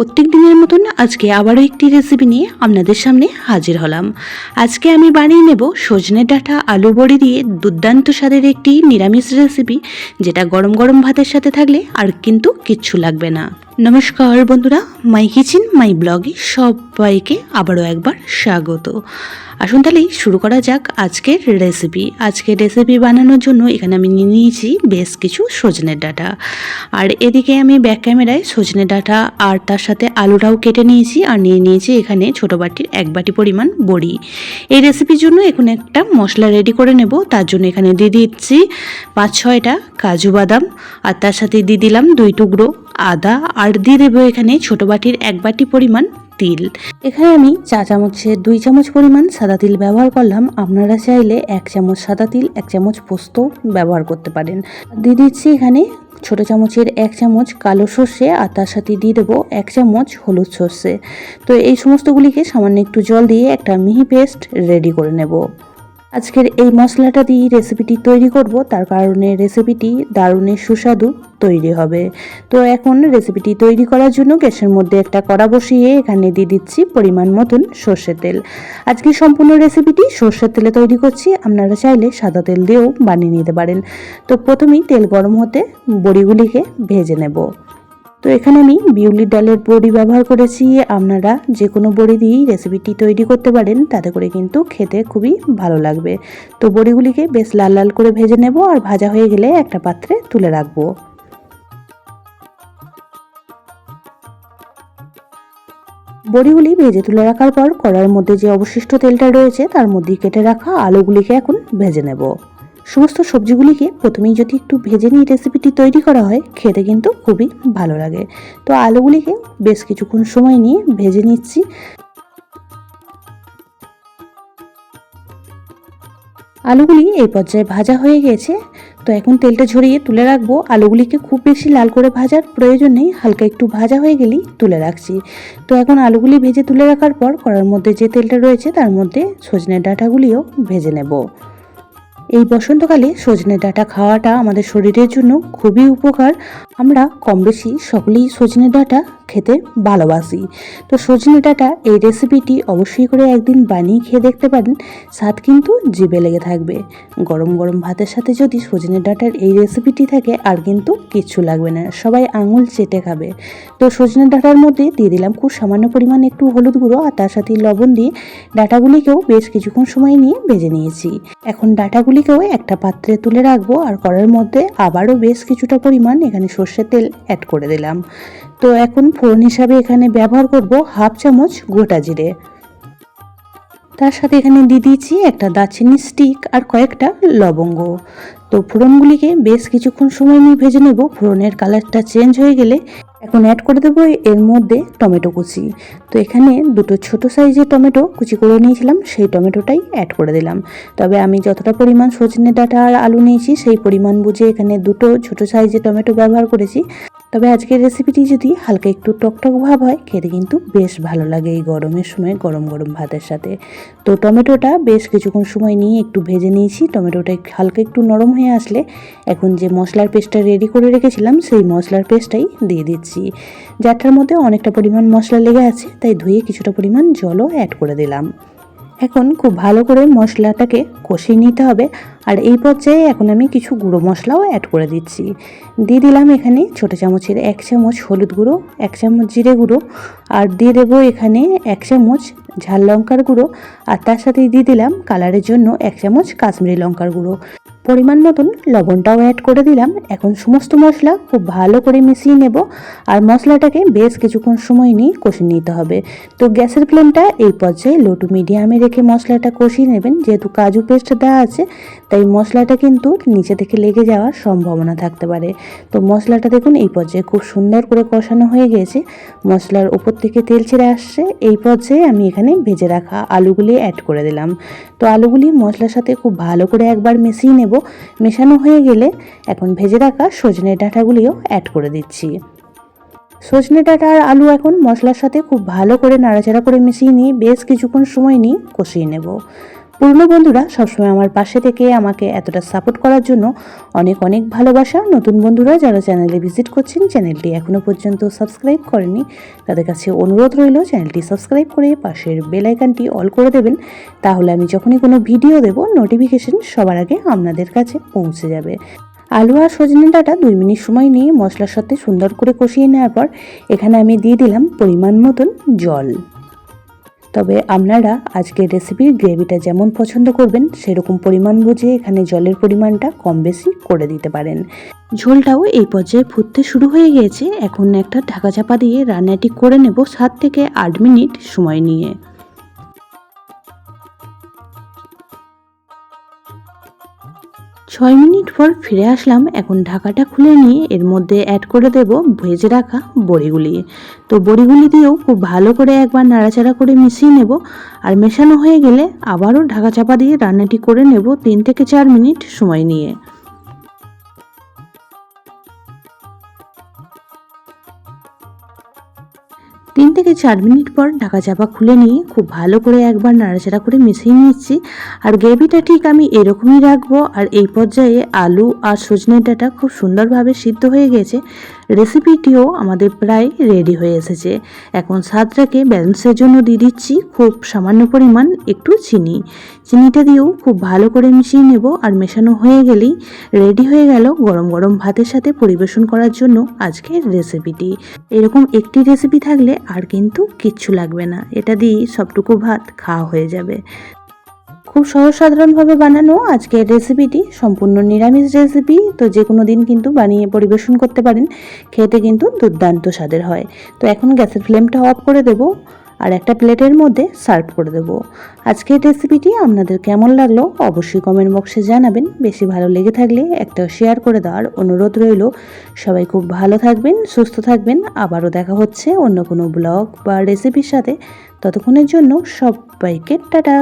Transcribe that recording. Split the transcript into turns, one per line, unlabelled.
প্রত্যেক দিনের মতন আজকে আবারও একটি রেসিপি নিয়ে আপনাদের সামনে হাজির হলাম। আজকে আমি বানিয়ে নেব সজনে ডাঁটা আলু বড়ি দিয়ে দুর্দান্ত স্বাদের একটি নিরামিষ রেসিপি, যেটা গরম গরম ভাতের সাথে থাকলে আর কিন্তু কিচ্ছু লাগবে না। নমস্কার বন্ধুরা, মাই কিচেন মাই ব্লগে সবাইকে আবারও একবার স্বাগত। আসুন তাহলেই শুরু করা যাক আজকের রেসিপি। আজকের রেসিপি বানানোর জন্য এখানে আমি নিয়ে নিয়েছি বেশ কিছু সজনের ডাঁটা, আর এদিকে আমি ব্যাক ক্যামেরায় সজনে ডাঁটা আর তার সাথে আলুটাও কেটে নিয়েছি, আর নিয়ে নিয়েছি এখানে ছোটো বাটির 1 বাটি পরিমাণ বড়ি। এই রেসিপির জন্য এখন একটা মশলা রেডি করে নেব। তার জন্য এখানে দিয়ে দিচ্ছি 5-6টা কাজু বাদাম, আর তার সাথে দিয়ে দিলাম 2 টুকরো আদা, আর দিয়ে দেবো এখানে ছোটো বাটির 1 বাটি পরিমাণ তিল। এখানে আমি চা চামচে 2 চামচ পরিমাণ সাদা তিল ব্যবহার করলাম। আপনারা চাইলে 1 চামচ সাদা তিল 1 চামচ পোস্ত ব্যবহার করতে পারেন। দিয়ে দিচ্ছি এখানে ছোট চামচের 1 চামচ কালো সর্ষে, আর তার সাথে দিয়ে দেবো 1 চামচ হলুদ সর্ষে। তো এই সমস্তগুলিকে সামান্য একটু জল দিয়ে একটা মিহি পেস্ট রেডি করে নেব। আজকের এই মশলাটা দিয়ে রেসিপিটি তৈরি করব, তার কারণে রেসিপিটি দারুণ সুস্বাদু তৈরি হবে। তো এখন রেসিপিটি তৈরি করার জন্য গ্যাসের মধ্যে একটা কড়া বসিয়ে এখানে দিয়ে দিচ্ছি পরিমাণ মতন সর্ষের তেল। আজকে সম্পূর্ণ রেসিপিটি সর্ষের তেলে তৈরি করছি, আপনারা চাইলে সাদা তেল দিয়েও বানিয়ে নিতে পারেন। তো প্রথমেই তেল গরম হতে বড়িগুলিকে ভেজে নেব। তো এখানে আমি বিউলির ডালের বড়ি ব্যবহার করেছি। আপনারা যে কোনো বড়ি দিয়েই রেসিপিটি তৈরি করতে পারেন, তাতে করে কিন্তু খেতে খুবই ভালো লাগবে। তো বড়িগুলিকে বেশ লাল লাল করে ভেজে নেব, আর ভাজা হয়ে গেলে একটা পাত্রে তুলে রাখবো। বড়িগুলি ভেজে তুলে রাখার পর কড়ার মধ্যে যে অবশিষ্ট তেলটা রয়েছে তার মধ্যে কেটে রাখা আলুগুলিকে এখন ভেজে নেব। সমস্ত সবজিগুলিকে প্রথমেই যদি একটু ভেজে নিয়ে রেসিপিটি তৈরি করা হয়, খেতে কিন্তু খুবই ভালো লাগে। তো আলুগুলিকে বেশ কিছুক্ষণ সময় নিয়ে ভেজে নিচ্ছি। আলুগুলি এই পর্যায়ে ভাজা হয়ে গেছে। তো এখন তেলটা ঝরিয়ে তুলে রাখবো। আলুগুলিকে খুব বেশি লাল করে ভাজার প্রয়োজন নেই, হালকা একটু ভাজা হয়ে গেলেই তুলে রাখছি। তো এখন আলুগুলি ভেজে তুলে রাখার পর কড়ার মধ্যে যে তেলটা রয়েছে তার মধ্যে সজনের ডাঁটাগুলিও ভেজে নেব। এই বসন্তকালে সজনে ডাঁটা খাওয়াটা আমাদের শরীরের জন্য খুবই উপকার। আমরা কম বেশি সকলেই সজনে ডাঁটা খেতে ভালোবাসি। তো সজনে ডাঁটা এই রেসিপিটি অবশ্যই করে একদিন বানিয়ে খেয়ে দেখতে পারেন, স্বাদ কিন্তু জিভে লেগে থাকবে। গরম গরম ভাতের সাথে যদি সজনে ডাঁটার এই রেসিপিটি থাকে আর কিন্তু কিচ্ছু লাগবে না, সবাই আঙুল চেটে খাবে। তো সজনে ডাঁটার মধ্যে দিয়ে দিলাম খুব সামান্য পরিমাণ একটু হলুদ গুঁড়ো, আর তার সাথে লবণ দিয়ে ডাঁটাগুলিকেও বেশ কিছুক্ষণ সময় নিয়ে ভেজে নিয়েছি। এখন ডাঁটাগুলিকেও একটা পাত্রে তুলে রাখবো, আর কড়ার মধ্যে আবারও বেশ কিছুটা পরিমাণ এখানে সর্ষের তেল অ্যাড করে দিলাম। তো এখন ফোড়ন হিসাবে এখানে ব্যবহার করব 1/2 চামচ গোটা জিরে। তার সাথে এখানে দিয়ে দিয়েছি একটা দারচিনি স্টিক আর কয়েকটা লবঙ্গ। তো ফোড়নগুলিকে বেশ কিছুক্ষণ সময় নিয়ে ভেজে নেব। ফোড়নের কালারটা চেঞ্জ হয়ে গেলে এখন অ্যাড করে দেবো এর মধ্যে টমেটো কুচি। তো এখানে 2টো ছোটো সাইজের টমেটো কুচি করে নিয়েছিলাম, সেই টমেটোটাই অ্যাড করে দিলাম। তবে আমি যতটা পরিমাণ সজনে ডাঁটা আর আলু নিয়েছি সেই পরিমাণ বুঝে এখানে 2টো ছোটো সাইজের টমেটো ব্যবহার করেছি। তবে আজকের রেসিপিটি যদি হালকা একটু টকটক ভাব হয়, খেতে কিন্তু বেশ ভালো লাগে এই গরমের সময় গরম গরম ভাতের সাথে। তো টমেটোটা বেশ কিছুক্ষণ সময় নিয়ে একটু ভেজে নিয়েছি। টমেটোটা হালকা একটু নরম হয়ে আসলে এখন যে মশলার পেস্টটা রেডি করে রেখেছিলাম সেই মশলার পেস্টটাই দিয়ে দিচ্ছি। যাটার মধ্যে অনেকটা পরিমাণ মশলা লেগে আছে, তাই ধুয়ে কিছুটা পরিমাণ জলও অ্যাড করে দিলাম। এখন খুব ভালো করে মশলাটাকে কষিয়ে নিতে হবে। আর এই পর্যায়ে এখন আমি কিছু গুঁড়ো মশলাও অ্যাড করে দিচ্ছি। দিয়ে দিলাম এখানে ছোটো চামচের 1 চামচ হলুদ গুঁড়ো, 1 চামচ জিরে গুঁড়ো, আর দিয়ে দেবো এখানে 1 চামচ ঝাল লঙ্কার গুঁড়ো, আর তার সাথে দিয়ে দিলাম কালারের জন্য 1 চামচ কাশ্মীরি লঙ্কার গুঁড়ো। পরিমাণ মতন লবণটাও অ্যাড করে দিলাম। এখন সমস্ত মশলা খুব ভালো করে মিশিয়ে নেব, আর মশলাটাকে বেশ কিছুক্ষণ সময় নিয়ে কষিয়ে নিতে হবে। তো গ্যাসের ফ্লেমটা এই পর্যায়ে লো টু মিডিয়ামে রেখে মশলাটা কষিয়ে নেবেন। যেহেতু কাজু পেস্ট দেওয়া আছে, তাই মশলাটা কিন্তু নিচে থেকে লেগে যাওয়ার সম্ভাবনা থাকতে পারে। তো মশলাটা দেখুন এই পর্যায়ে খুব সুন্দর করে কষানো হয়ে গেছে, মশলার উপর থেকে তেল ছেড়ে আসছে। এই পর্যায়ে আমি এখানে ভেজে রাখা আলুগুলি অ্যাড করে দিলাম। তো আলুগুলি মশলার সাথে খুব ভালো করে একবার মিশিয়ে নেব। মেশানো হয়ে গেলে এখন ভেজে রাখা সজনে ডাঁটাগুলিও অ্যাড করে দিচ্ছি। সজনে ডাঁটা আর আলু এখন মশলার সাথে খুব ভালো করে নাড়াচাড়া করে মিশিয়ে নিয়ে বেশ কিছুক্ষণ সময় নিয়ে কষিয়ে নেব। পুরনো বন্ধুরা সবসময় আমার পাশে থেকে আমাকে এতটা সাপোর্ট করার জন্য অনেক অনেক ভালোবাসা। নতুন বন্ধুরা যারা চ্যানেলে ভিজিট করছেন, চ্যানেলটি এখনও পর্যন্ত সাবস্ক্রাইব করেনি, তাদের কাছে অনুরোধ রইল চ্যানেলটি সাবস্ক্রাইব করে পাশের বেল আইকনটি অল করে দেবেন। তাহলে আমি যখনই কোনো ভিডিও দেব নোটিফিকেশন সবার আগে আপনাদের কাছে পৌঁছে যাবে। আলু আর সজনে ডাঁটা 2 মিনিট সময় নিয়ে মশলার সাথে সুন্দর করে কষিয়ে নেওয়ার পর এখানে আমি দিয়ে দিলাম পরিমাণ মতন জল। তবে আপনারা আজকের রেসিপির গ্রেভিটা যেমন পছন্দ করবেন সেরকম পরিমাণ বুঝে এখানে জলের পরিমাণটা কম বেশি করে দিতে পারেন। ঝোলটাও এই পর্যায়ে ফুটতে শুরু হয়ে গিয়েছে। এখন একটা ঢাকা চাপা দিয়ে রান্নাটি করে নেব 7 থেকে 8 মিনিট সময় নিয়ে। 6 মিনিট পর ফিরে আসলাম। এখন ঢাকাটা খুলে নিয়ে এর মধ্যে অ্যাড করে দেব ভেজে রাখা বড়িগুলি। তো বড়িগুলি দিয়েও খুব ভালো করে একবার নাড়াচাড়া করে মিশিয়ে নেব। আর মেশানো হয়ে গেলে আবারও ঢাকা চাপা দিয়ে রান্নাটি করে নেব 3 থেকে 4 মিনিট সময় নিয়ে। 3 থেকে 4 মিনিট পর ঢাকা চাপা খুলে নিয়ে খুব ভালো করে একবার নাড়াচাড়া করে মিশিয়ে নিচ্ছি। আর গ্রেভিটা ঠিক আমি এরকমই রাখবো। আর এই পর্যায়ে আলু আর সজনে ডাঁটা খুব সুন্দরভাবে সিদ্ধ হয়ে গেছে। রেসিপিটিও আমাদের প্রায় রেডি হয়ে এসেছে। এখন স্বাদটাকে ব্যালেন্সের জন্য দিয়ে দিচ্ছি খুব সামান্য পরিমাণ একটু চিনি। চিনিটা দিয়েও খুব ভালো করে মিশিয়ে নেব। আর মেশানো হয়ে গেলেই রেডি হয়ে গেল গরম গরম ভাতের সাথে পরিবেশন করার জন্য আজকের রেসিপিটি। এরকম একটি রেসিপি থাকলে আর কিন্তু কিচ্ছু লাগবে না, এটা দিয়েই সবটুকু ভাত খাওয়া হয়ে যাবে। খুব সহজ সাধারণভাবে বানানো আজকের রেসিপিটি সম্পূর্ণ নিরামিষ রেসিপি। তো যে কোনো দিন কিন্তু বানিয়ে পরিবেশন করতে পারেন, খেতে কিন্তু দুর্দান্ত স্বাদের হয়। তো এখন গ্যাসের ফ্লেমটা অফ করে দেব আর একটা প্লেটের মধ্যে সার্ভ করে দেব। আজকের রেসিপিটি আপনাদের কেমন লাগলো অবশ্যই কমেন্ট বক্সে জানাবেন। বেশি ভালো লেগে থাকলে একটা শেয়ার করে দেওয়ার অনুরোধ রইল। সবাই খুব ভালো থাকবেন, সুস্থ থাকবেন। আবারও দেখা হচ্ছে অন্য কোনো ব্লগ বা রেসিপির সাথে। ততক্ষণের জন্য সবাইকে টাটা।